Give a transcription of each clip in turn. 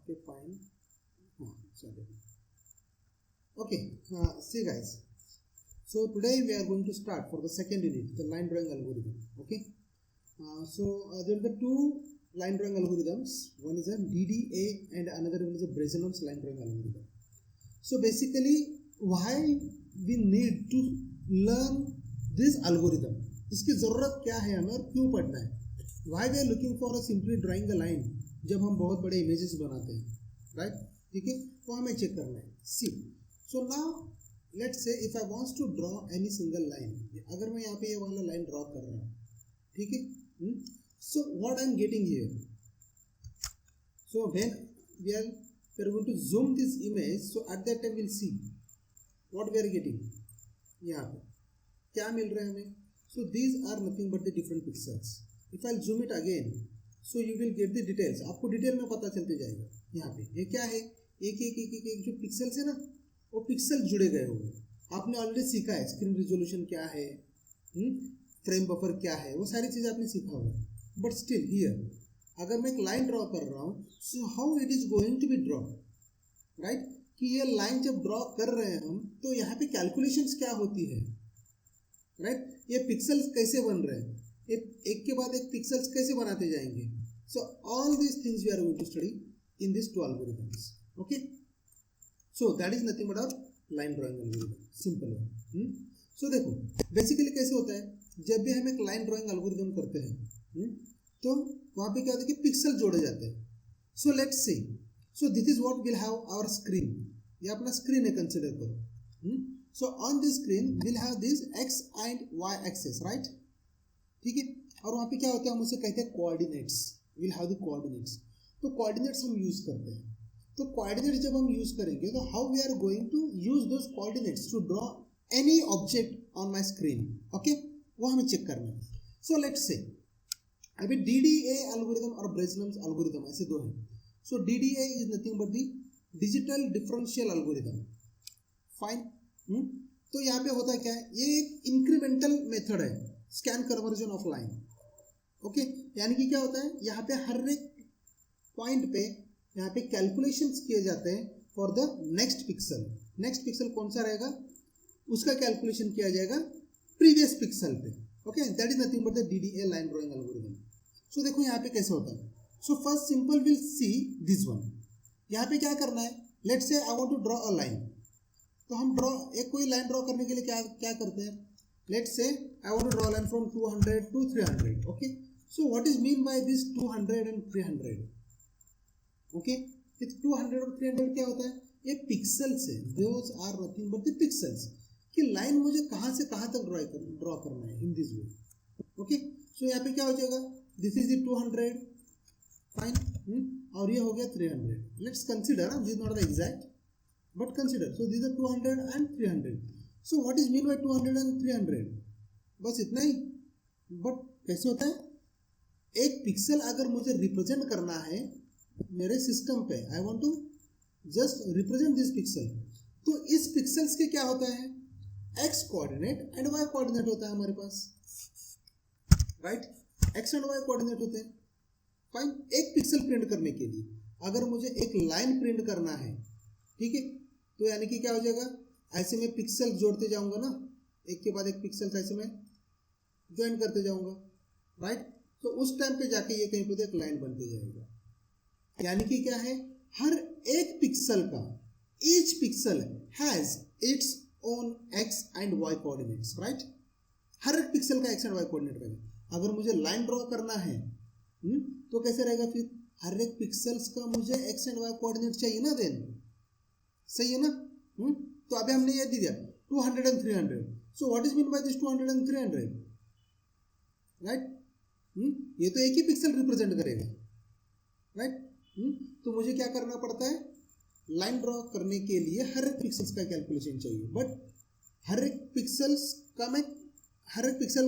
Okay, fine. Sorry. Okay, see guys. So today we are going to start for the second unit, the line drawing algorithm. Okay. There are the two line drawing algorithms. One is a DDA and another one is a Bresenham's line drawing algorithm. So basically, why we need to learn this algorithm? इसकी ज़रूरत क्या है हमें और क्यों पढ़ना है? Why we are looking for a simply drawing a line जब हम बहुत बड़े images बनाते हैं, right? ठीक है, तो हमें चेक करना है. See, so now let's say if I want to draw any single line, अगर मैं यहाँ पे ये वाला line draw कर रहा हूँ, ठीक है? So what I'm getting here? So when we are going to zoom this image, so at that time we'll see what we are getting. यहाँ पे क्या मिल रहा है हमें? So these are nothing but the different pixels. If I'll zoom it again, so you will get the details. आपको detail में पता चलते जाएगा. यहाँ पे ये क्या है? एक जो पिक्सल्स है ना, वो पिक्सल जुड़े गए होंगे. आपने ऑलरेडी सीखा है स्क्रीन रिजोल्यूशन क्या है, फ्रेम बफर क्या है, वो सारी चीज़ आपने सीखा होगा. बट स्टिल हियर अगर मैं एक लाइन ड्रॉ कर रहा हूँ, so how it is going to be draw, right? कि ये लाइन जब ड्रॉ कर रहे हैं हम, तो यहाँ पे कैलकुलेशंस क्या होती है, राइट? ये पिक्सल्स कैसे बन रहे हैं, एक के बाद एक पिक्सल्स कैसे बनाते जाएंगे. So all these things we are going to study in this two algorithms. Okay, so that is nothing but our line drawing algorithm, simple है. सो देखो बेसिकली कैसे होता है, जब भी हम एक लाइन ड्राइंग एल्गोरिथम करते हैं तो वहाँ पे क्या होता है कि पिक्सल जोड़े जाते हैं. So let's see, so this is what will have our screen. ये अपना स्क्रीन है, कंसिडर करो. So on this screen will have this x and y axis, right? ठीक है, और वहाँ पे क्या होता है, हम उसे कहते हैं coordinates. Will have the coordinates. तो कोऑर्डिनेट्स हम यूज करते हैं. तो कोऑर्डिनेट्स जब हम यूज करेंगे तो how we are going to use those coordinates to draw any object on my screen. Okay, वो हमें चेक करना है. सो लेट्स से अभी DDA एल्गोरिथम और ब्रेसनम्स एल्गोरिथम ऐसे दो हैं. सो DDA is nothing but the digital differential algorithm. Fine. तो यहाँ पे होता क्या है, ये एक इंक्रीमेंटल मेथड है, scan conversion of line. Okay, यानी कि क्या होता है, यहाँ पे हर एक पॉइंट पे यहाँ पे कैलकुलेशंस किए जाते हैं for the next pixel. Next pixel कौन सा रहेगा, उसका कैलकुलेशन किया जाएगा प्रीवियस पिक्सल पे. Okay, that is nothing but the DDA line drawing algorithm. So देखो यहाँ पे कैसे होता है. So first simple will see this one. यहाँ पे क्या करना है, let's say I want to draw a line. तो हम एक कोई लाइन ड्रॉ करने के लिए क्या करते हैं, let's say I want to draw a line from 200 to 300. Okay, so what is mean by this 200 and 300? Okay, it's 200 और 300 क्या होता है, ये पिक्सल्स है. those are nothing but the pixels. कि लाइन मुझे कहाँ से कहाँ तक ड्रॉ करना है इन दिस वे. ओके, सो यहाँ पे क्या हो जाएगा, दिस इज द 200, फाइन, और ये हो गया 300. Let's consider, this is not the exact but consider. So this are 200 and 300. So what is mean by 200 and 300? बस इतना ही. बट कैसे होता है, एक पिक्सल अगर मुझे रिप्रेजेंट करना है मेरे सिस्टम पे, I want to just represent this pixel, तो इस पिक्सल्स के क्या होता है, x coordinate and y coordinate होता है हमारे पास, right? X and y coordinate होते हैं. फाइन. एक पिक्सल प्रिंट करने के लिए अगर मुझे एक लाइन प्रिंट करना है, ठीक है, तो यानी कि क्या हो जाएगा, ऐसे में पिक्सल जोड़ते जाऊंगा ना, एक के बाद एक पिक्सल ऐसे में ज्वाइन करते जाऊंगा, राइट? तो उस टाइम पे जाके ये कहीं पे एक लाइन बनते जाएगा. यानी कि क्या है, हर एक पिक्सल का, each pixel has its own x and y coordinates, right? हर एक पिक्सल का एक्स एंड वाई कोऑर्डिनेट रहेगा. अगर मुझे लाइन ड्रॉ करना है तो कैसे रहेगा, फिर हर एक पिक्सल्स का मुझे एक्स एंड वाई कोऑर्डिनेट चाहिए ना, देन सही है ना. तो अभी हमने ये दे दिया 200 and 300. So what is mean by this 200 and 300, right? ये तो एक ही पिक्सल रिप्रेजेंट करेगा, राइट? तो मुझे क्या करना पड़ता है, लाइन ड्रॉ करने के लिए हर एक पिक्सल्स का कैलकुलेशन चाहिए. बट हर एक पिक्सल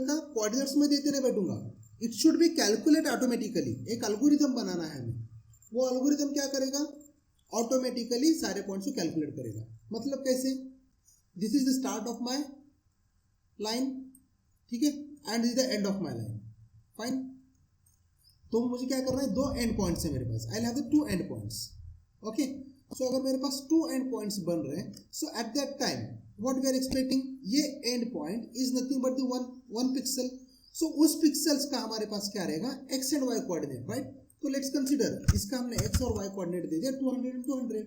का कोऑर्डिनेट्स में देते नहीं बैठूंगा. It should be calculate automatically. एक एल्गोरिथम बनाना है हमें. वो एल्गोरिथम क्या करेगा, ऑटोमेटिकली सारे पॉइंट्स को कैलकुलेट करेगा. मतलब कैसे, this is the start of my line, ठीक है, and this is the end of my line. Fine. तो मुझे क्या करना है, दो एंड पॉइंट्स है मेरे पास. I have the two end points. Okay, so अगर मेरे पास 2 एंड पॉइंट्स बन रहे हैं, so at that time what we are expecting, ये end point is nothing but the one pixel. So उस पिक्सल्स का हमारे पास क्या रहेगा, x and y coordinate, right. तो लेट्स कंसीडर इसका हमने एक्स और वाई कोऑर्डिनेट दे दिया 200 एंड 200।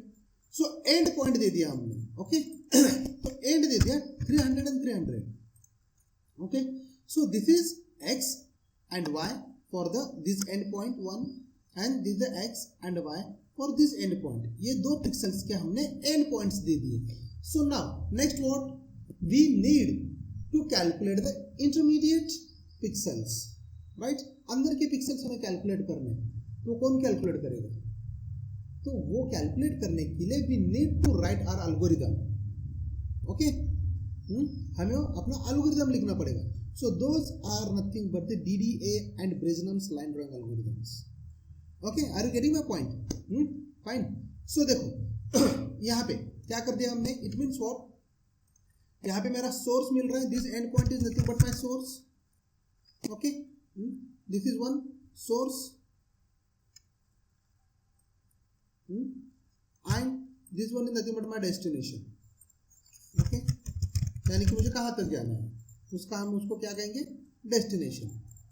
सो एंड पॉइंट दे दिया हमने, ओके तो एंड दे दिया 300 and 300, okay. So this is x and y for the this end point 1 and this the x and y for this end point. ये दो पिक्सल्स के हमने एंड पॉइंट्स दे दिए। So now next what we need to calculate the intermediate pixels, right. अंदर के pixels हमें कैलकुलेट करने, तो कौन कैलकुलेट करेगा, तो वो कैलकुलेट करने के लिए we need to write our algorithm, okay. हमें अपना एल्गोरिथम लिखना पड़ेगा। So those are nothing but the DDA and Bresenham's line drawing algorithms, okay. Are you getting my point? Fine. So देखो यहाँ पे क्या कर दिया हमने, इट मीन्स व्हाट, यहाँ पे मेरा सोर्स मिल रहा है, this end point is nothing but my source, okay. This is one source and this one is nothing but my destination, okay। यानी कि मुझे कहाँ तक जाना है, उसका हम उसको क्या कहेंगे, डेस्टिनेशन,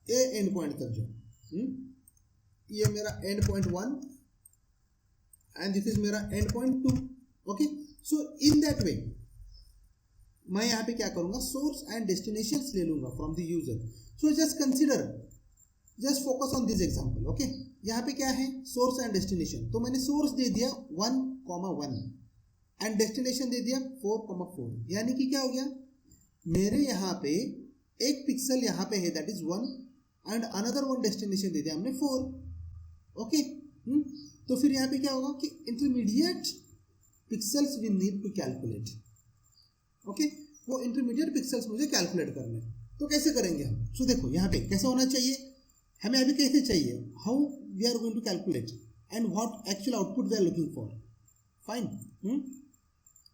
ए एंड पॉइंट तक जाओ। ये मेरा end point 1 and this is मेरा end point 2, okay. So in that way मैं यहाँ पे क्या करूँगा, सोर्स एंड डेस्टिनेशन ले लूँगा from the user. So just consider, just focus on this example, okay. यहाँ पे क्या है, सोर्स एंड डेस्टिनेशन। तो मैंने सोर्स दे दिया 1,1 एंड डेस्टिनेशन दे दिया 4,4, यानी कि क्या हो गया, मेरे यहाँ पे एक पिक्सल यहाँ पे है that is 1 and another one destination दे दिया हमने 4, ओके। तो फिर यहाँ पे क्या होगा कि intermediate pixels we need to calculate, okay. वो इंटरमीडिएट पिक्सल्स मुझे कैलकुलेट करने, तो कैसे करेंगे हम। सो देखो यहाँ पे कैसा होना चाहिए, हमें अभी कैसे चाहिए, how we are going to calculate and what actual output we are looking for, fine.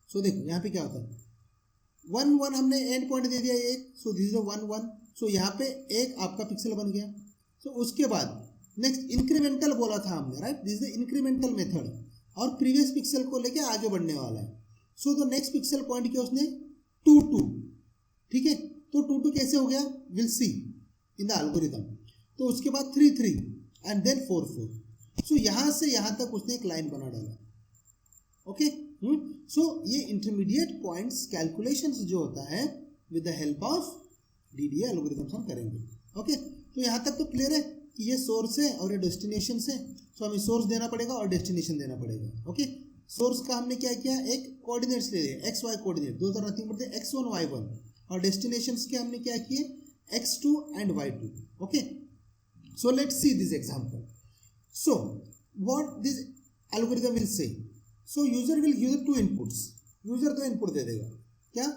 So देखो यहाँ पे क्या होता है, 1,1 हमने एंड पॉइंट दे दिया एक, सो दिस इज 1,1। सो यहाँ पे एक आपका पिक्सल बन गया। सो उसके बाद नेक्स्ट इंक्रीमेंटल बोला था हमने, right, this is the incremental method, और प्रीवियस पिक्सल को लेके आगे बढ़ने वाला है। So the next pixel point किया उसने 2,2, ठीक है। तो 2,2 कैसे हो गया, will see in the algorithm. तो उसके बाद 3,3 एंड देन 4,4। सो यहाँ से यहाँ तक उसने एक लाइन बना डाला, ओके। सो ये इंटरमीडिएट पॉइंट्स कैलकुलेशंस जो होता है with the help of DDA algorithms हम करेंगे, ओके। तो यहाँ तक तो क्लियर है कि ये सोर्स है और ये डेस्टिनेशन है। सो हमें सोर्स देना पड़ेगा और डेस्टिनेशन देना पड़ेगा, ओके। सोर्स का हमने क्या किया, एक कोऑर्डिनेट्स ले लिए, एक्स वाई कोऑर्डिनेट, दो तरह तीन पड़ते x1 y1, और डेस्टिनेशंस के हमने क्या किए, x2 and y2, okay. So let's see this example. So what this algorithm will say? So user will use 2 inputs. User 2 input दे देगा, क्या,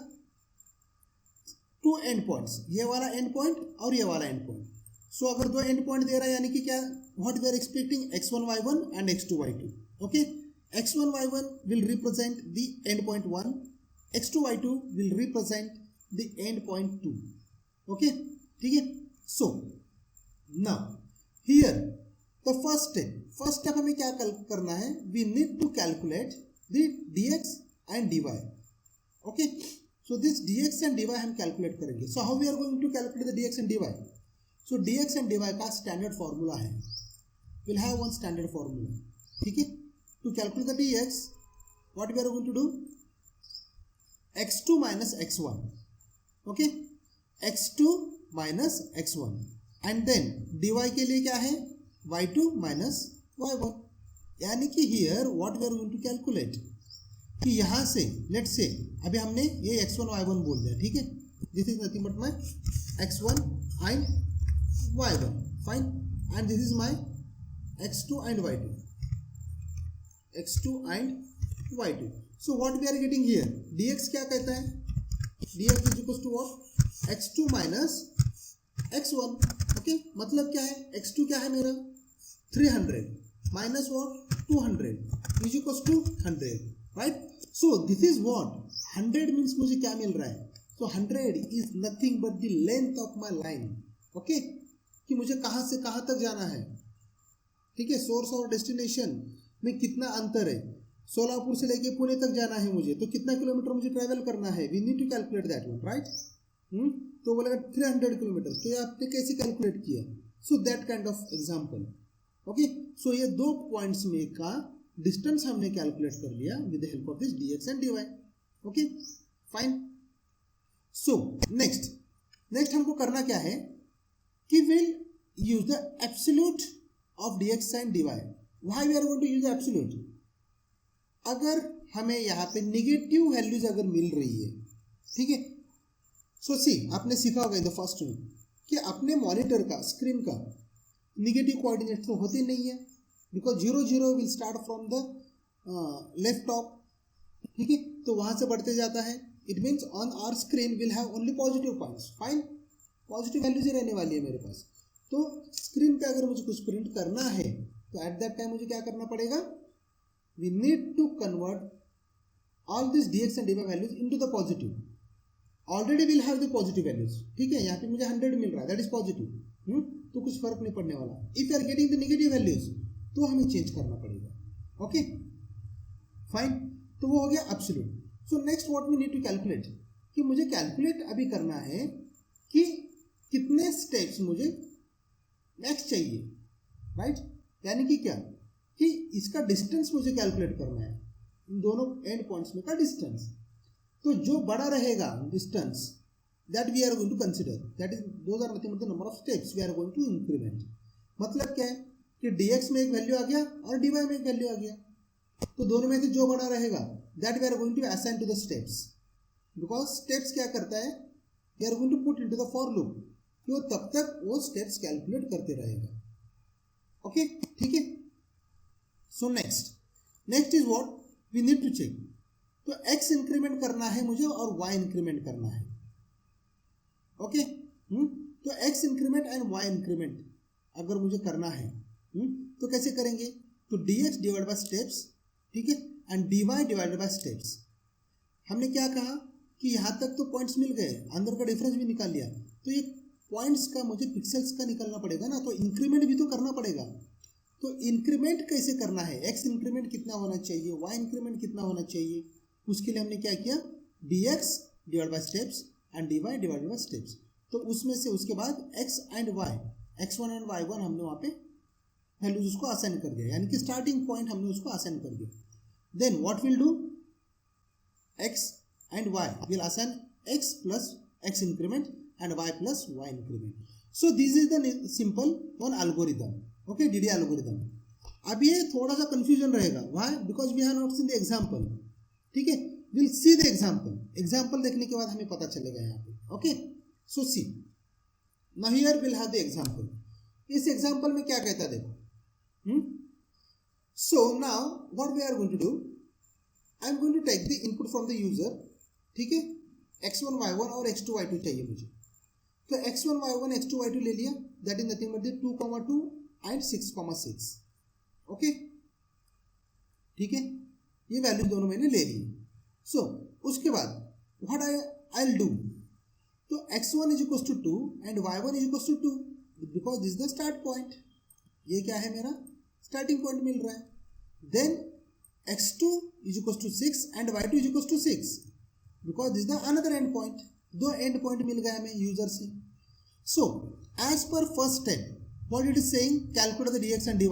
2 end points, ये वाला end point और ये वाला end point. So अगर 2 end point दे रहा है यानी कि क्या, what we are expecting, x1 y1 and x2 y2, okay. x1 y1 will represent the end point 1, x2 y2 will represent the end point 2, okay, ठीक है। So now here the first step हमें क्या करना है, we need to calculate the dx and dy, okay। so this dx and dy हम calculate करेंगे। so how we are going to calculate the dx and dy? so dx and dy का standard formula है, we'll have one standard formula, ठीक है। to calculate the dx what we are going to do, x2 minus x1, okay, x2 minus x1 and then dy के लिए क्या है, y2 minus y1, यानी कि here what we are going to calculate, कि यहाँ से लेट्स से अभी हमने ये x1 y1 बोल दिया, ठीक है। This is nothing but my x1 and y1, fine, and this is my x2 and y2, x2 and y2। So what we are getting here, dx क्या कहता है, dx is equal to what, x2 minus x1, okay. मतलब क्या है, x2 क्या है मेरा 300 minus what 200 is equal to 100, right. So this is what 100 means मुझे क्या मिल रहा है, सो 100 is nothing but the length of my line, okay, कि मुझे कहाँ से कहाँ तक जाना है, ठीक है। सोर्स और डेस्टिनेशन में कितना अंतर है, सोलापुर से लेके पुणे तक जाना है मुझे, तो कितना किलोमीटर मुझे ट्रैवल करना है, we need to calculate that one, right. तो बोलेगा 300 किलोमीटर, तो ये आपने कैसे कैलकुलेट किया, so that kind of example. Okay, so ये 2 पॉइंट्स में का डिस्टेंस हमने कैलकुलेट कर लिया with the help of this dx and dy। Okay fine. So next हमको करना क्या है कि will use the absolute of dx and dy। Why we are going to use absolute, अगर हमें यहाँ पे निगेटिव वैल्यूज अगर मिल रही है, ठीक है, सो सी आपने सीखा होगा इन द फर्स्ट वन कि अपने मॉनिटर का स्क्रीन का निगेटिव कोऑर्डिनेट तो होते नहीं है, because 0 0 will start from the left top, ठीक है, तो वहां से बढ़ते जाता है। It means on our screen will have only positive points, fine, positive values ही रहने वाली है मेरे पास। तो स्क्रीन पे अगर मुझे कुछ प्रिंट करना है तो एट दैट टाइम मुझे क्या करना पड़ेगा, we need to convert all this dx and dy values into the positive. Already will have the positive values, ठीक है, यहाँ पे मुझे 100 मिल रहा है, दैट इज पॉजिटिव, तो कुछ फर्क नहीं पड़ने वाला। If you are getting the negative values तो हमें चेंज करना पड़ेगा। ओके फाइन, तो वो हो गया absolute. So next what we need to calculate, कि मुझे कैलकुलेट अभी करना है कि कितने स्टेप्स मुझे नेक्स्ट चाहिए, राइट, यानी कि क्या कि इसका डिस्टेंस मुझे कैलकुलेट करना है, इन दोनों एंड पॉइंट्स में का डिस्टेंस। तो जो बड़ा रहेगा distance that we are going to consider, that is those are nothing but the number of steps we are going to increment. मतलब क्या है कि dx में एक वैल्यू आ गया और dy में एक वैल्यू आ गया, तो दोनों में से जो बड़ा रहेगा that we are going to assign to the steps, because steps क्या करता है, we are going to put into the for loop, कि वो तब तक वो स्टेप्स कैलकुलेट करते रहेगा। ओके ठीक है। So next is what we need to check, तो x इंक्रीमेंट करना है मुझे और y इंक्रीमेंट करना है। ओके तो x increment and y increment अगर मुझे करना है तो कैसे करेंगे, तो dx डिवाइड बाय स्टेप्स, ठीक है, and dy divided by steps. हमने क्या कहा कि यहाँ तक तो पॉइंट्स मिल गए, अंदर का डिफरेंस भी निकाल लिया, तो ये पॉइंट्स का मुझे पिक्सेल्स का निकालना पड़ेगा ना, तो इंक्रीमेंट भी तो करना पड़ेगा। तो इंक्रीमेंट कैसे करना है, x इंक्रीमेंट कितना होना चाहिए, y इंक्रीमेंट कितना होना चाहिए, उसके लिए हमने क्या किया, dx divide by steps and dy divided by steps. तो उसमें से उसके बाद x and y, x1 and y1 हमने वहाँ पे वैल्यूज उसको असाइन कर दिया, यानी कि स्टार्टिंग पॉइंट हमने उसको असाइन कर दिया। Then what will do, x and y will assign x plus x increment and y plus y increment. So this is the simple one algorithm, okay, DD algorithm. अब ये थोड़ा सा confusion रहेगा, why, because we have not seen the example, ठीक है, will see the example देखने के बाद हमें पता चलेगा यहाँ पे। Okay so see now here will have the example. इस एग्जांपल में क्या कहता है देखो, so now what we are going to do, I am going to take the input from the user, ठीक है, x1 y1 और x2 y2 चाहिए मुझे, तो x1 y1 x2 y2 ले लिया, that is nothing but the 2,2 and 6,6। Okay ठीक है, ये वैल्यू दोनों मैंने ले ली। सो उसके बाद व्हाट आई विल डू, तो x1 is equal to 2 and y1 is equal to 2, because this is the start point, ये क्या है मेरा स्टार्टिंग पॉइंट मिल रहा है। Then x2 is equal to 6 and y2 is equal to 6, because this is the another end point, दो end point मिल गया हमें यूजर से। So as per first step what it is saying, calculate the dx and dy।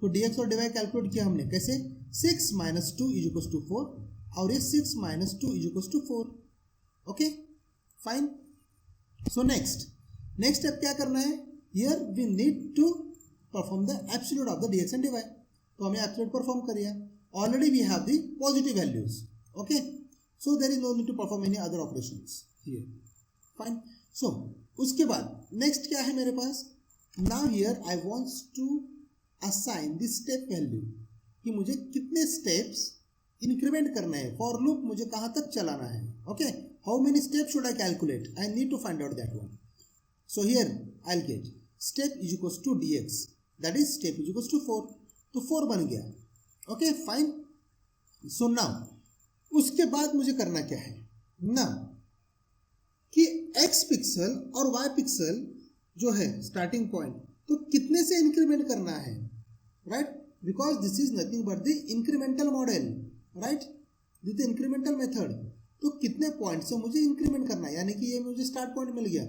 तो dx और dy calculate किया हमने कैसे, 6 - 2 इज इक्वल टू 4, और ये 6 - 2 is equal to 4। Okay fine. So next step क्या करना है, here we need to perform the absolute of the dx and dy। तो हमें एब्सोल्यूट परफॉर्म करिए, already we have the positive values. Okay so there is no need to perform any other operations here, fine. So उसके बाद next क्या है मेरे पास, now here I wants to assign the step value, कि मुझे कितने स्टेप्स इंक्रीमेंट करना है, फॉर लूप मुझे कहाँ तक चलाना है। Okay how many step should I calculate, I need to find out that one. So here I will get step is equal to dx, that is step is equal to 4, तो 4 बन गया। Okay fine. So now उसके बाद मुझे करना क्या है ना, कि x पिक्सल और y पिक्सल जो है स्टार्टिंग पॉइंट, तो कितने से इंक्रीमेंट करना है, right, because this is nothing but the incremental model, right? This is the incremental method. तो कितने पॉइंट से मुझे इंक्रीमेंट करना है, यानी कि ये मुझे स्टार्ट पॉइंट मिल गया,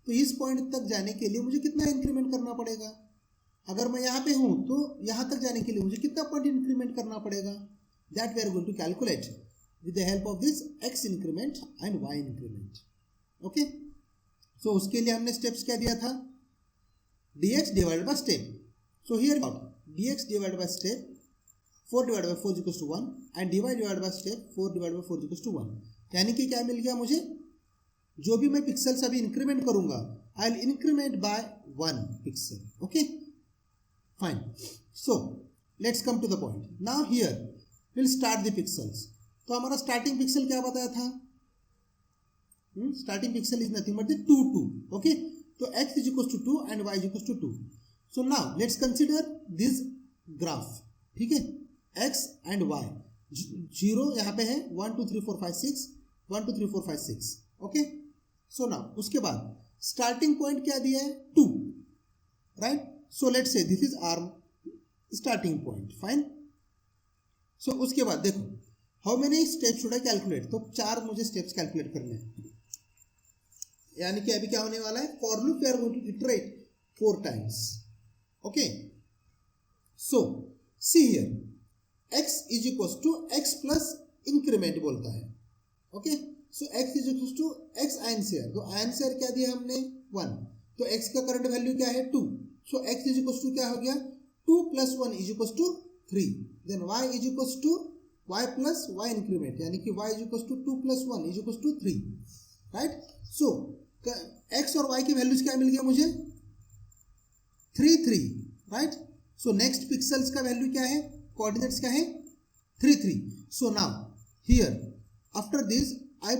तो इस पॉइंट तक जाने के लिए मुझे कितना इंक्रीमेंट करना पड़ेगा. अगर मैं यहाँ पे हूँ तो यहाँ तक जाने के लिए मुझे कितना पॉइंट इंक्रीमेंट करना पड़ेगा. That we are going to calculate with the help of this x increment and y increment. Okay, so उसके लिए हमने स्टेप्स क्या दिया था, dx divided by step. So here dx divided by step 4 divided by 4 is equals to 1 and dy divided by step 4 divided by 4 is equals to 1. यानी कि क्या मिल गया मुझे, जो भी मैं पिक्सल्स अभी इंक्रीमेंट करूंगा I will increment by 1 pixel. Okay fine. So let's come to the point. Now here will start the pixels. तो हमारा स्टार्टिंग पिक्सल क्या बताया था, starting pixel is nothing but the 2 2. Okay, तो x is equals to 2 and y is equals to 2. So now let's consider this graph. ठीक है, x and y 0 यहाँ पे है, 1 2 3 4 5 6, 1 2 3 4 5 6. ओके, सो नाउ उसके बाद स्टार्टिंग पॉइंट क्या दिया है, 2, right. So let's say this is our starting point. Fine. So उसके बाद देखो how many steps should I calculate. तो 4 मुझे स्टेप्स कैलकुलेट करने हैं, यानी कि अभी क्या होने वाला है, for loop we are going to iterate 4 times. Okay, so see here x is equals to x plus increment बोलता है. Okay, so x is equals to x answer. तो आंसर क्या दिया हमने, 1. तो x का करंट वैल्यू क्या है, 2. So x is equals to क्या हो गया, 2 plus 1 is equals to 3. Then y is equals to y plus y increment, यानी कि y is equals to 2 plus 1 is equals to 3, right. So x और y की values क्या मिल गया मुझे, 3 3, राइट. सो नेक्स्ट पिक्सल्स का वैल्यू क्या है, कोऑर्डिनेट्स क्या है, 3 3. So now here after this I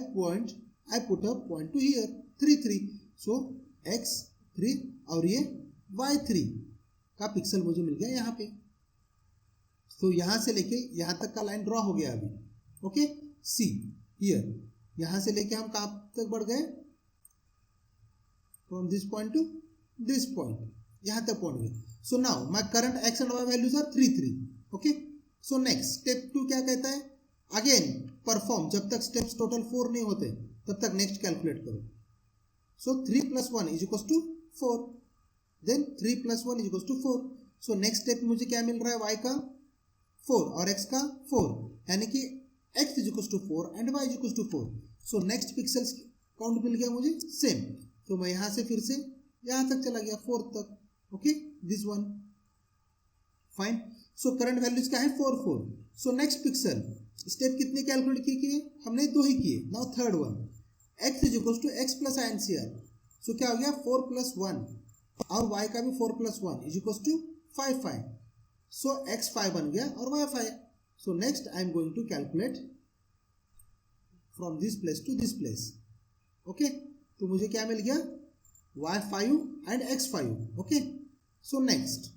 put a point to here 3 3. So x 3 और ये y 3 का पिक्सल मुझे मिल गया यहाँ पे. तो यहाँ से लेके यहाँ तक का लाइन ड्रॉ हो गया अभी. ओके, सी हियर यहाँ से लेके हम कहाँ तक बढ़ गए, from this point to this point, यहाँ तक पहुंच गए. So now my current x and y values are 3 3. Okay, so next step 2 क्या कहता है, अगेन परफॉर्म. जब तक स्टेप्स टोटल 4 नहीं होते तब तक नेक्स्ट कैलकुलेट करो. So 3 plus 1 is equals to 4. Then 3 plus 1 is equals to 4. So next step मुझे क्या मिल रहा है, y का 4 और x का 4, यानी कि x is equals to 4 and y is equals to 4. So next pixels count मिल गया मुझे सेम. तो मैं यहाँ से फिर से यहाँ तक चला गया 4 तक. Okay, this one. Fine. So current values क्या है, 4 4. सो नेक्स्ट पिक्सल स्टेप कितने कैलकुलेट किए, हमने 2 ही किए. Now third one, x is equals to x plus INCR. So क्या हो गया, 4 प्लस 1 और y का भी 4 plus 1 is equals to 5 5. So x 5 बन गया और y 5. So next I am going to calculate from this place to this place. Okay, तो मुझे क्या मिल गया, y 5 and x 5. Okay, so next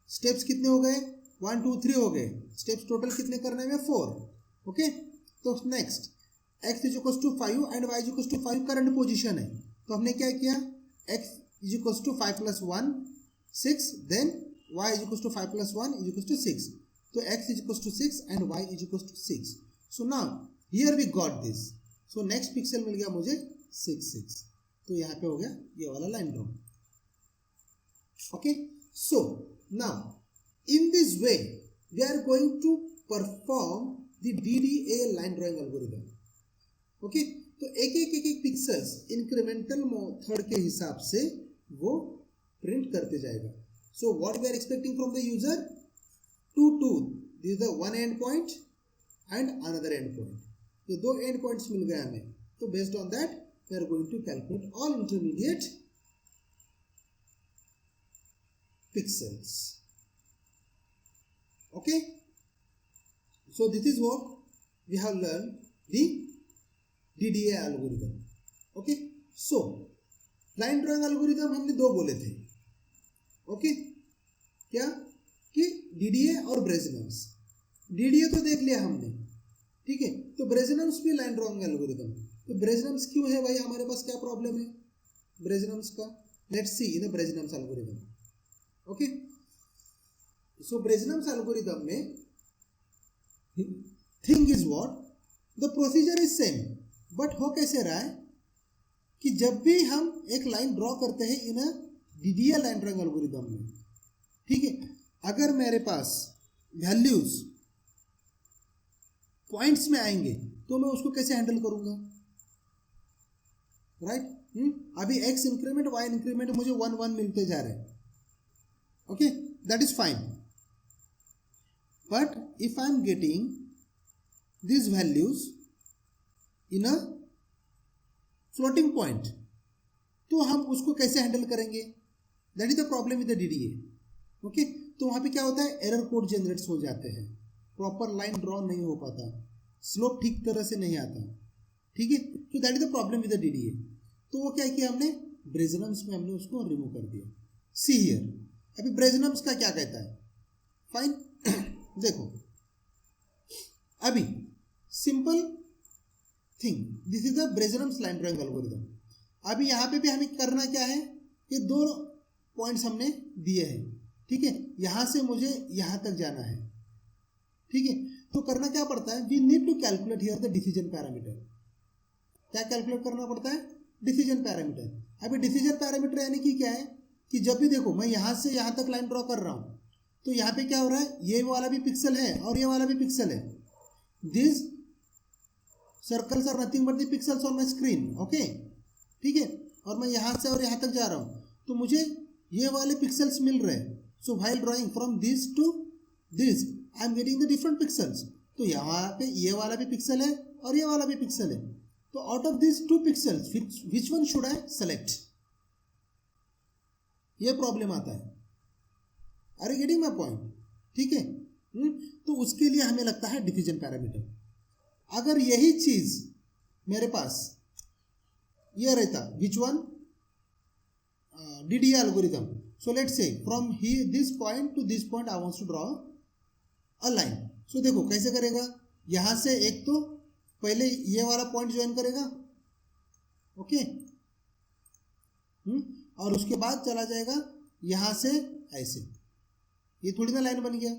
steps कितने हो गए, 1 2 3 हो गए. स्टेप्स टोटल कितने करने में, 4. ओके, तो next x is equals to 5 and y is equals to 5 current position है. तो हमने क्या किया, x is equals to 5 plus 1 6, then y is equals to 5 plus 1 is equals to 6. तो x is equals to 6 and y is equals to 6. So now here we got this. So next pixel मिल गया मुझे 6 6. तो यहाँ पे हो गया ये वाला line draw. Okay, so now in this way we are going to perform the DDA line drawing algorithm. Okay, तो एक पिक्सल्स इंक्रीमेंटल मेथड के हिसाब से वो प्रिंट करते जाएगा. So what we are expecting from the user, 2 2, this is the one end point and another end point. ये 2 end points मिल गए हमें. तो based on that we are going to calculate all intermediate pixels. Okay, so this is what we have learned, the DDA algorithm. Okay, so line drawing algorithm हमने 2 बोले थे. Okay, क्या कि DDA और Bresenham's. DDA तो देख लिया हमने, ठीक है. तो Bresenham's भी line drawing algorithm. तो Bresenham's क्यों है भाई, हमारे पास क्या प्रॉब्लम है Bresenham's का, let's see in the Bresenham's algorithm. Okay, so Bresenham's algorithm में thing is what, the procedure is same, but हो कैसे रहा है कि जब भी हम एक लाइन ड्रॉ करते हैं इन अ DDA लाइन ड्राइंग एल्गोरिदम में, ठीक है, अगर मेरे पास वैल्यूज पॉइंट्स में आएंगे तो मैं उसको कैसे हैंडल करूंगा, राइट? अभी x इंक्रीमेंट y इंक्रीमेंट मुझे 1 1 मिलते जा रहे हैं, okay, that is fine, but if I am getting these values in a floating point, तो हम उसको कैसे हैंडल करेंगे, that is the problem with the DDA, okay? तो वहाँ पे क्या होता है, एरर कोड जनरेट्स हो जाते हैं, प्रॉपर लाइन ड्रॉ नहीं हो पाता, स्लोप ठीक तरह से नहीं आता, ठीक है? तो that is the problem with the DDA। तो वो क्या किया हमने, ब्रेजनम्स में हमने उसको रिमूव कर दिया। सी हियर, अभी ब्रेजनम्स का क्या कहता है, फाइन देखो अभी simple thing, this is the Bresenham's line drawing algorithm. अभी यहाँ पे भी हमें करना क्या है, ये दो पॉइंट्स हमने दिए हैं, ठीक है, यहाँ से मुझे यहाँ तक जाना है, ठीक है, तो करना क्या पड़ता है, we need to calculate here the decision parameter. क्या कैलकुलेट करना पड़ता है, डिसीजन पैरामीटर। अभी डिसीजन पैरामीटर यानी कि क्या है कि जब भी देखो मैं यहाँ से यहाँ तक लाइन ड्रॉ कर रहा हूँ, तो यहाँ पे क्या हो रहा है, ये वाला भी पिक्सल है और ये वाला भी पिक्सल है, this circles are nothing but the pixels on my screen, okay, ठीक है, और मैं यहाँ से और यहाँ तक जा रहा हूँ, तो मुझे ये वाले पिक्सेल्स मिल रहे हैं। So while drawing from this to this I am getting the different pixels. तो यहाँ पे ये वाला भी पिक्सल है और ये वाला भी पिक्सल है, तो out of this two pixels which one should I select, ये प्रॉब्लम आता है। Are you getting my point, ठीक है? तो उसके लिए हमें लगता है डिसीजन पैरामीटर। अगर यही चीज मेरे पास ये रहता, which one, DDA algorithm, so let's say from this point to this point I wants to draw a line. So देखो कैसे करेगा, यहां से एक तो पहले ये वाला पॉइंट ज्वाइन करेगा, ओके, और उसके बाद चला जाएगा यहां से ऐसे, ये थोड़ी ना लाइन बन गया।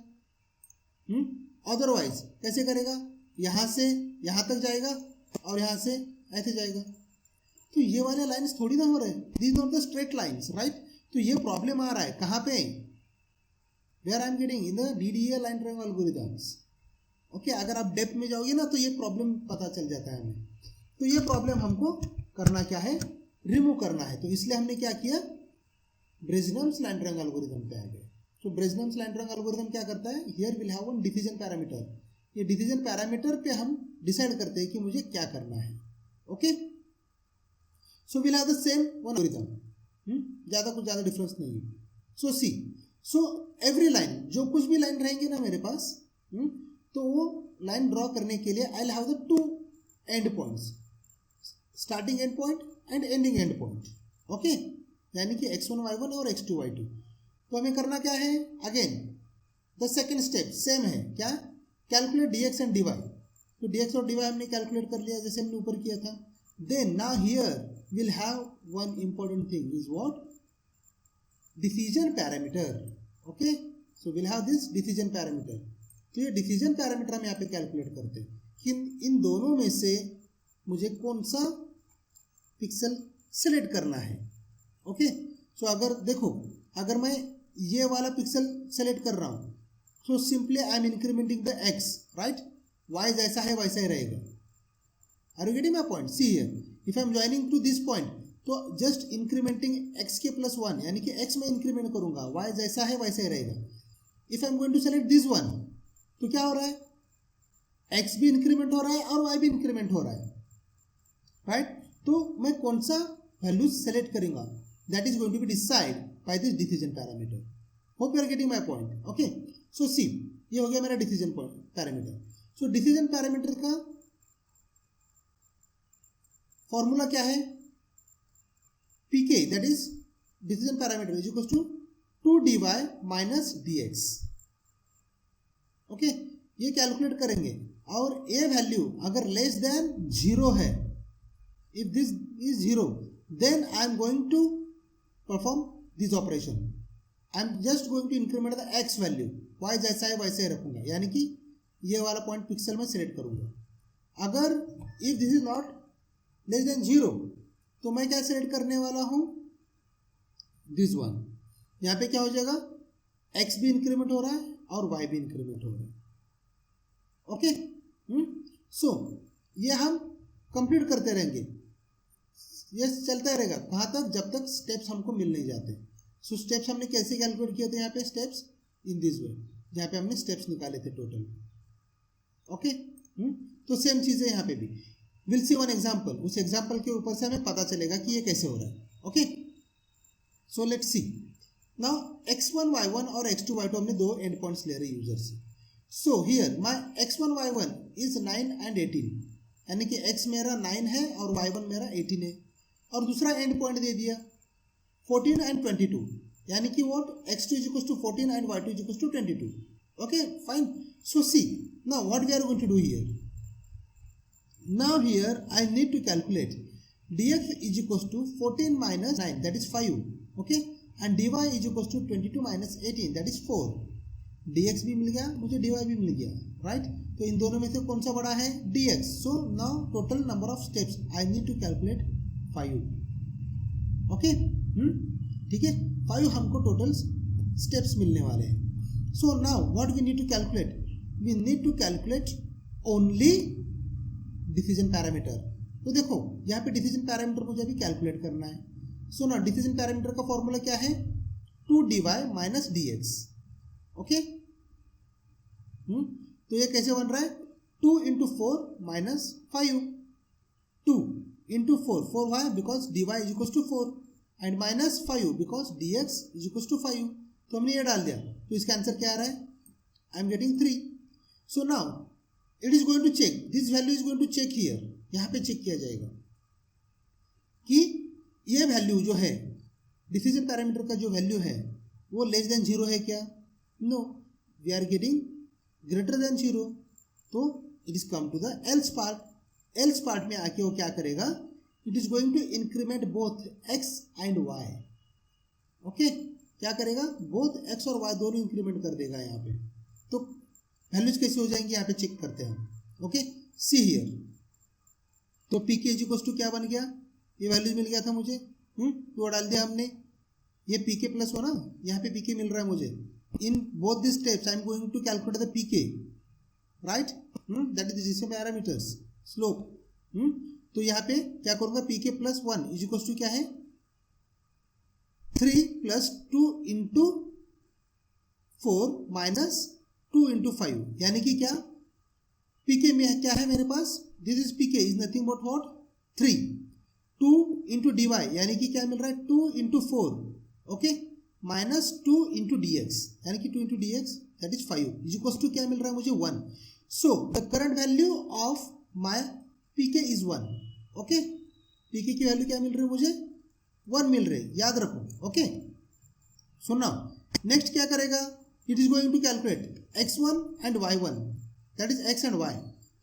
अदरवाइज कैसे करेगा, यहां से यहां तक जाएगा और यहां से ऐसे जाएगा, तो ये वाले लाइन्स थोड़ी ना हो रहे, these not the straight lines, right? तो ये प्रॉब्लम आ रहा है कहाँ पे, where I am getting in the DDA line drawing algorithms, okay. अगर आप डेप्थ में जाओगे ना तो ये प्रॉब्लम पता चल जाता है हमें। तो ये प्रॉब्लम हमको करना क्या है, रिमूव करना है। तो इसलिए हमने क्या किया, ब्रेजनम्स लाइन ड्राइंग एल्गोरिथम पे आ गए। तो ब्रेजनम्स लाइन ड्राइंग एल्गोरिथम क्या करता है, here will have one decision parameter. ये डिसीजन पैरामीटर पे हम डिसाइड करते हैं कि मुझे क्या करना है, okay. So will have the same one algorithm, कुछ ज़्यादा डिफरेंस नहीं है। सो सी, सो एवरी लाइन, जो कुछ भी लाइन रहेंगे ना मेरे पास, तो वो लाइन ड्रॉ करने के लिए I will have the two end points, starting and point and ending and point, okay, यानी कि x1 y1 और x2 y2। तो हमें करना क्या है, again the second step same है, क्या, कैलकुलेट dx एंड dy। तो dx और dy हमने कैलकुलेट कर लिया जैसे हमने ऊपर किया था। Then now here will have one important thing is what, decision parameter, okay. So will have this decision parameter. तो ये डिसीजन पैरामीटर हम यहाँ पे कैलकुलेट करते हैं कि इन दोनों में से मुझे कौन सा पिक्सल सेलेक्ट करना है, ओके। सो अगर देखो, अगर मैं ये वाला पिक्सल सेलेक्ट कर रहा हूँ, so simply I am incrementing the x, right, y जैसा है वैसा ही रहेगा। Are you getting my point? See here if I am joining to this point, तो जस्ट इंक्रीमेंटिंग x के +1, यानी कि x में इंक्रीमेंट करूंगा, y जैसा है वैसा ही रहेगा। If I am going to select this one, तो क्या हो रहा है, x भी इंक्रीमेंट हो रहा है और y भी इंक्रीमेंट हो रहा है, राइट। तो मैं कौन सा वैल्यू सेलेक्ट करूंगा, that is going to be decide by this decision parameter. Hope you are getting my point, okay. So see, ये हो गया मेरा डिसीजन पैरामीटर। सो डिसीजन पैरामीटर का फॉर्मूला क्या है, pk, that is decision parameter is equal to 2dy minus dx, ओके। ये कैलकुलेट करेंगे और ये वैल्यू अगर लेस देन 0 है, if this is 0, then I am going to perform this operation. I am just going to increment the x value, y जैसा है वैसे ही रखूंगा, यानी कि ये वाला पॉइंट पिक्सल में सिलेक्ट करूंगा. अगर if this is not less than 0 तो मैं क्या सिलेक्ट करने वाला हूं, दिस वन. यहाँ पे क्या हो जाएगा, एक्स भी इंक्रीमेंट हो रहा है और वाई भी इंक्रीमेंट हो रहा है. ओके, सो ये हम कंप्लीट करते रहेंगे, ये चलता रहेगा कहाँ तक, जब तक स्टेप्स हमको मिल नहीं जाते. सो स्टेप्स हमने कैसे कैलकुलेट किए थे, यहाँ पे स्टेप्स इन दिस वे, जहाँ पे हमने स्टेप्स निकाले थे टोटल. ओके, तो सेम चीज़ है यहाँ पे भी. विल सी वन एग्जाम्पल, उस एग्जाम्पल के ऊपर से हमें पता चलेगा कि ये कैसे हो रहा है. Okay, so let's C now x1 y1 और x2 y2 हमने दो एंड पॉइंट्स ले रहे यूजर से. So here my x1 y1 is 9 and 18, यानी कि x मेरा 9 है और y1 मेरा 18 है, और दूसरा एंड पॉइंट दे दिया 14 and 22, यानी कि what x2 is equals to 14 and y2 is equals to 22. Okay, fine. So see now what we are going to do here. Now here I need to calculate dx is equals to 14 minus 9, that is 5. Okay, and dy is equals to 22 minus 18, that is 4. dx भी मिल गया मुझे, dy भी मिल गया, right. तो इन दोनों में से कौन सा बड़ा है, dx. So now total number of steps I need to calculate 5. Okay, ठीक है, 5 हमको टोटल स्टेप्स मिलने वाले हैं. So now what we need to calculate, we need to calculate only decision parameter. तो देखो यहाँ पे डिफिजन पैरामीटर मुझे अभी कैलकुलेट करना है. सो ना डिफिजन पैरामीटर का फॉर्मूला क्या है, 2dy माइनस dx. ओके, तो ये कैसे बन रहा है, 2 into 4 minus 5, 2 into 4, 4 why, because dy is equals to 4 and minus 5 because dx is equals to 5. तो हमने ये डाल दिया, तो इसका आंसर क्या आ रहा है, I am getting 3. So now it is going to check, this value is going to check here, यहाँ पे चेक किया जाएगा कि ये वैल्यू जो है डिफिजन पैरामीटर का जो वैल्यू है वो लेस देन 0 है क्या, no, we are getting greater than 0. So it is come to the else part. Else part में आके वो क्या करेगा, it is going to increment both x and y. Okay, क्या करेगा, बोथ x और y दोनों इंक्रीमेंट कर देगा यहाँ पे. तो वैल्यूज कैसे हो जाएंगी यहाँ पे चेक करते हैं. ओके, सी हियर, तो पी के इज इक्वल्स टू क्या बन गया, ये वैल्यूज मिल गया था मुझे, तो डाल दिया हमने, ये पी के प्लस हो ना, यहाँ पे पी के मिल रहा है मुझे. In both this steps I am going to calculate the P K, right, that is this parameters slope. तो यहाँ पे क्या करूँगा, पी के प्लस 1 इज इक्वल्स टू क्या है, 3 प्लस 2 इंटू 4 माइनस 2 इंटू 5, यानी कि क्या, पीके में क्या है मेरे पास, this is PK is nothing but what 3, 2 into D Y, यानी कि क्या मिल रहा है 2 into 4, okay, minus 2 into D X, यानी कि 2 into D X that is 5 is equals to क्या मिल रहा है मुझे 1. So the current value of my PK is 1. Okay, PK की वैल्यू क्या मिल रही है मुझे, 1 मिल रही, याद रखो. ओके, सो नाउ नेक्स्ट क्या करेगा, it is going to calculate x1 and y1, that is x and y.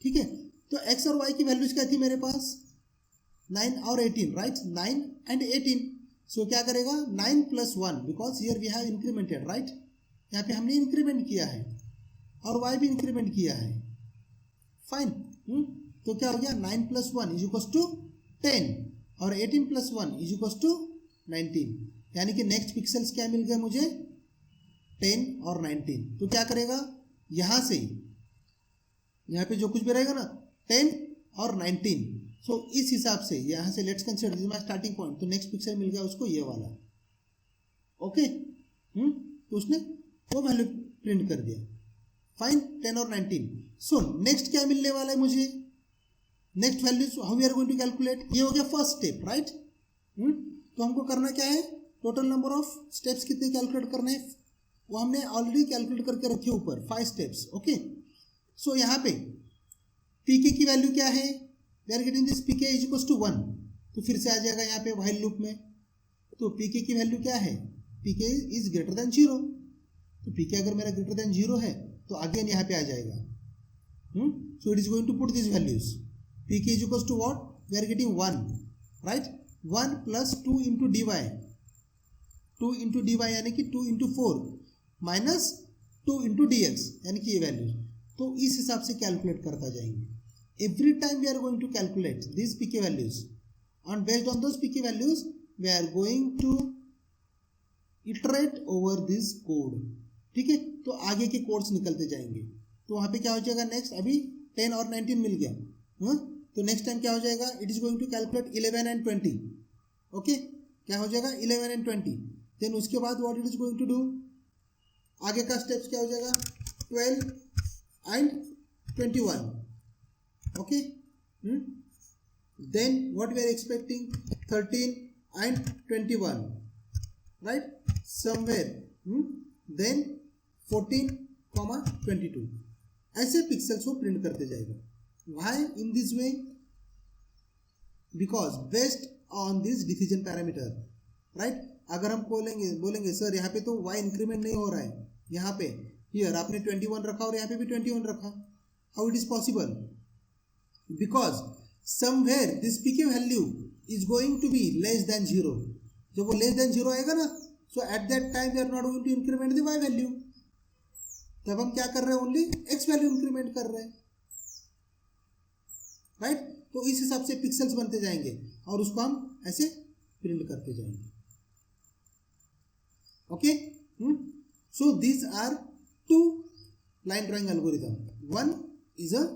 ठीक है, तो x और y की वैल्यूज क्या थी मेरे पास, 9 और 18, राइट, 9 एंड 18. सो क्या करेगा, 9 plus 1, because here we have incremented, right, यहाँ पे हमने इंक्रीमेंट किया है और y भी इंक्रीमेंट किया है. फाइन, तो क्या हो गया, 9 प्लस 1 इज इक्वल्स टू 10 और 18 प्लस 1 इज इक्वल्स टू 19, यानी कि नेक्स्ट पिक्सल्स क्या मिल गए मुझे, 10 और 19. तो क्या करेगा, यहाँ से यहाँ पे जो कुछ भी रहेगा ना 10 और 19, सो इस हिसाब से यहाँ से let's consider this my starting point, तो नेक्स्ट पिक्सल मिल गया उसको ये वाला. ओके, तो उसने वो वैल्यू प्रिंट कर दिया. फाइन, 10 और 19. सो नेक्स्ट क्या मिलने वाला है मुझे, next values how we are going to calculate, ये हो गया फर्स्ट स्टेप, राइट. तो हमको करना क्या है, टोटल नंबर ऑफ स्टेप्स कितने कैलकुलेट करने हैं वो हमने ऑलरेडी कैलकुलेट करके रखे ऊपर, 5 स्टेप्स. ओके, सो यहाँ पे पीके की वैल्यू क्या है, we are getting this PK is equals to 1. तो फिर से आ जाएगा यहाँ पे व्हाइल लूप में, तो पीके की वैल्यू क्या है, पीके इज ग्रेटर देन 0. तो पीके अगर मेरा ग्रेटर देन 0 है तो अगेन यहाँ पे आ जाएगा. So it is going to put this values, PK is equals to what, we are getting 1, right, 1 plus 2 into D Y, 2 into D Y यानी कि 2 into 4 minus 2 into D X यानी कि ये वैल्यूज, तो इस हिसाब से कैलकुलेट करता जाएंगे। Every time we are going to calculate this PK values and based on those pk values we are going to iterate over this code। ठीक है, तो आगे के कोड्स निकलते जाएंगे। तो वहाँ पे क्या हो जाएगा नेक्स्ट, अभी 10 और 19 मिल गया, हाँ, तो नेक्स्ट टाइम क्या हो जाएगा, it is going to calculate 11 and 20। Okay, क्या हो जाएगा 11 एंड 20। देन उसके बाद what it is going to do, आगे का स्टेप्स क्या हो जाएगा 12 and 21। Okay, then what we are expecting 13 and 21, right, somewhere, then 14, 22 ऐसे पिक्सल्स को प्रिंट करते जाएगा। why in this way, because based on this decision parameter, right. अगर हम बोलेंगे सर यहाँ पे तो y इंक्रीमेंट नहीं हो रहा है, यहाँ पे हियर आपने 21 रखा और यहाँ पे भी 21 रखा, how it is possible, because somewhere this pk value is going to be less than 0। जब वो less than 0 आएगा ना, so at that time we are not going to increment the y value, तब हम क्या कर रहे हैं, ओनली x वैल्यू इंक्रीमेंट कर रहे हैं, राइट। तो इस हिसाब से पिक्सल्स बनते जाएंगे और उसको हम ऐसे प्रिंट करते जाएंगे। Okay, so these are two line drawing algorithm, one is a